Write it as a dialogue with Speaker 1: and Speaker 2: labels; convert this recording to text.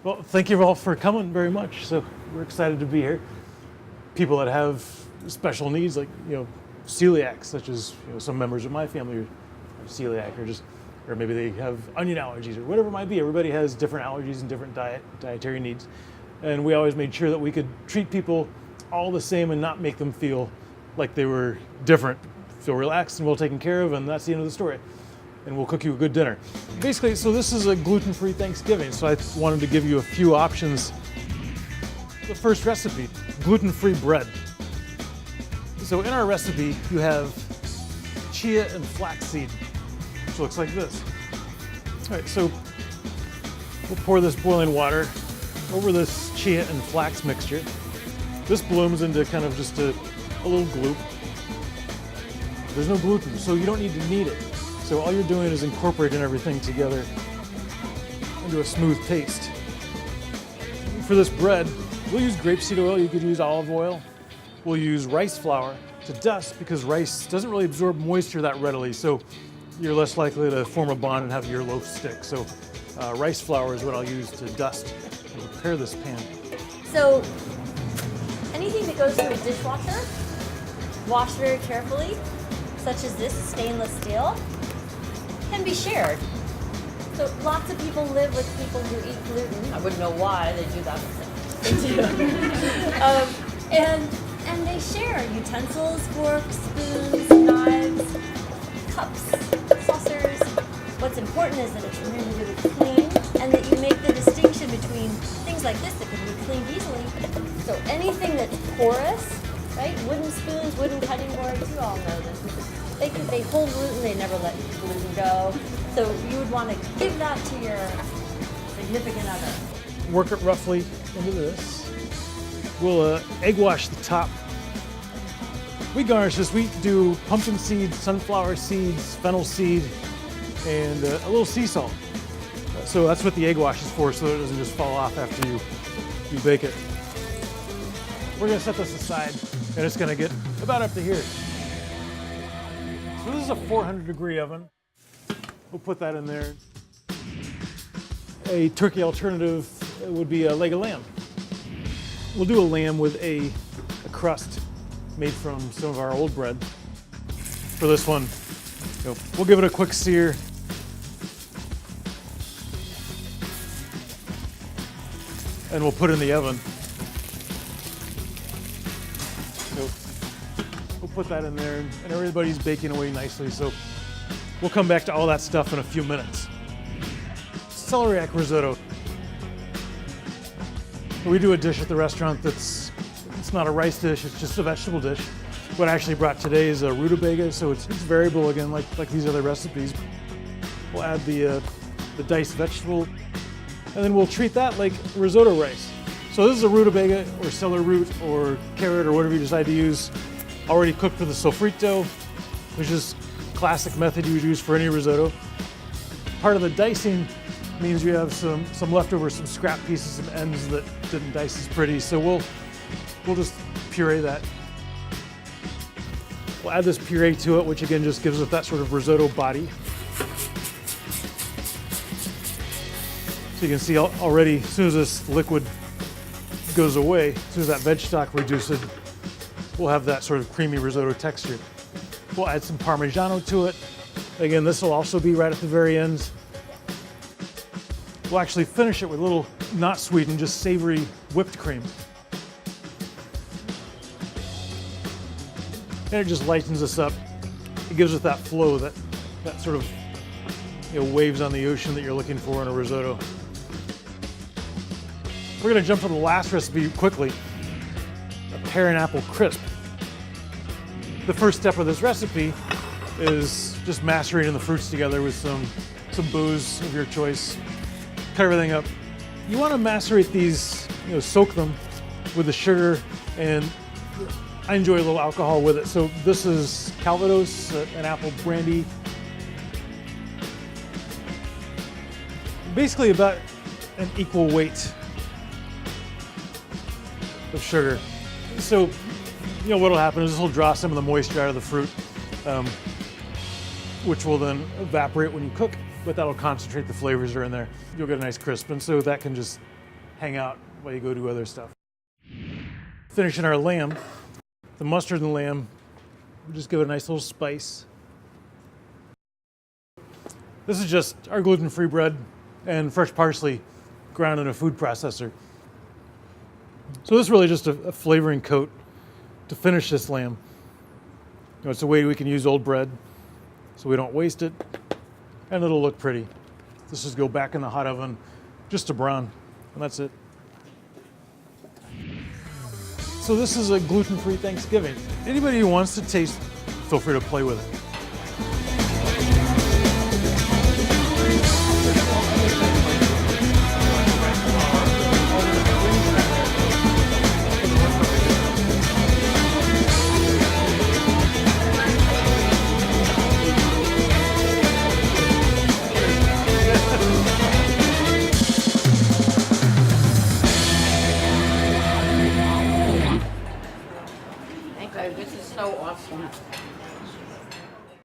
Speaker 1: Well, thank you all for coming very much. So we're excited to be here. People that have special needs, like celiac, such as some members of my family are celiac, or maybe they have onion allergies or whatever it might be. Everybody has different allergies and different dietary needs, and we always made sure that we could treat people all the same and not make them feel like they were different. Feel relaxed and well taken care of, and that's the end of the story. And we'll cook you a good dinner. Basically, so this is a gluten-free Thanksgiving, so I wanted to give you a few options. The first recipe, gluten-free bread. So in our recipe, you have chia and flaxseed, which looks like this. All right, so we'll pour this boiling water over this chia and flax mixture. This blooms into kind of just a little gloop. There's no gluten, so you don't need to knead it. So all you're doing is incorporating everything together into a smooth paste. For this bread, we'll use grapeseed oil, you could use olive oil. We'll use rice flour to dust because rice doesn't really absorb moisture that readily, so you're less likely to form a bond and have your loaf stick. So rice flour is what I'll use to dust and prepare this pan.
Speaker 2: So anything that goes through a dishwasher, wash very carefully, such as this stainless steel, can be shared. So lots of people live with people who eat gluten. I wouldn't know why they do that, but they do. And they share utensils, forks, spoons, knives, cups, saucers. What's important is that it's really, really clean, and that you make the distinction between things like this that can be cleaned easily. So anything that's porous, right? Wooden spoons, wooden cutting boards, you all know this. They hold gluten, they never let gluten go. So you would want to give that to your significant other.
Speaker 1: Work it roughly into this. We'll egg wash the top. We garnish this. We do pumpkin seeds, sunflower seeds, fennel seed, and a little sea salt. So that's what the egg wash is for, so that it doesn't just fall off after you bake it. We're gonna set this aside, and it's gonna get about up to here. So this is a 400-degree oven. We'll put that in there. A turkey alternative would be a leg of lamb. We'll do a lamb with a crust made from some of our old bread. For this one, we'll give it a quick sear. And we'll put it in the oven. We'll put that in there, and everybody's baking away nicely, so we'll come back to all that stuff in a few minutes. Celeriac risotto. We do a dish at the restaurant it's not a rice dish, it's just a vegetable dish. What I actually brought today is a rutabaga, so it's variable again, like these other recipes. We'll add the diced vegetable, and then we'll treat that like risotto rice. So this is a rutabaga or celery root or carrot or whatever you decide to use, already cooked with a sofrito, which is classic method you would use for any risotto. Part of the dicing means you have some leftover, some scrap pieces, some ends that didn't dice as pretty. So we'll just puree that. We'll add this puree to it, which again just gives it that sort of risotto body. So you can see already, as soon as this liquid goes away, as soon as that veg stock reduces, we'll have that sort of creamy risotto texture. We'll add some Parmigiano to it. Again, this will also be right at the very end. We'll actually finish it with a little, not sweetened, just savory whipped cream. And it just lightens us up. It gives us that flow, that sort of waves on the ocean that you're looking for in a risotto. We're gonna jump to the last recipe quickly, a pear and apple crisp. The first step of this recipe is just macerating the fruits together with some booze of your choice. Cut everything up. You want to macerate these, soak them with the sugar, and I enjoy a little alcohol with it. So this is Calvados, an apple brandy. Basically about an equal weight of sugar. So, what'll happen is this will draw some of the moisture out of the fruit, which will then evaporate when you cook, but that'll concentrate the flavors that are in there. You'll get a nice crisp, and so that can just hang out while you go do other stuff. Finishing our lamb, the mustard and lamb, we just give it a nice little spice. This is just our gluten-free bread and fresh parsley ground in a food processor. So this is really just a flavoring coat to finish this lamb. It's a way we can use old bread so we don't waste it, and it'll look pretty. This just go back in the hot oven just to brown, and that's it. So this is a gluten-free Thanksgiving. Anybody who wants to taste, feel free to play with it.
Speaker 3: Thank you. This is so awesome.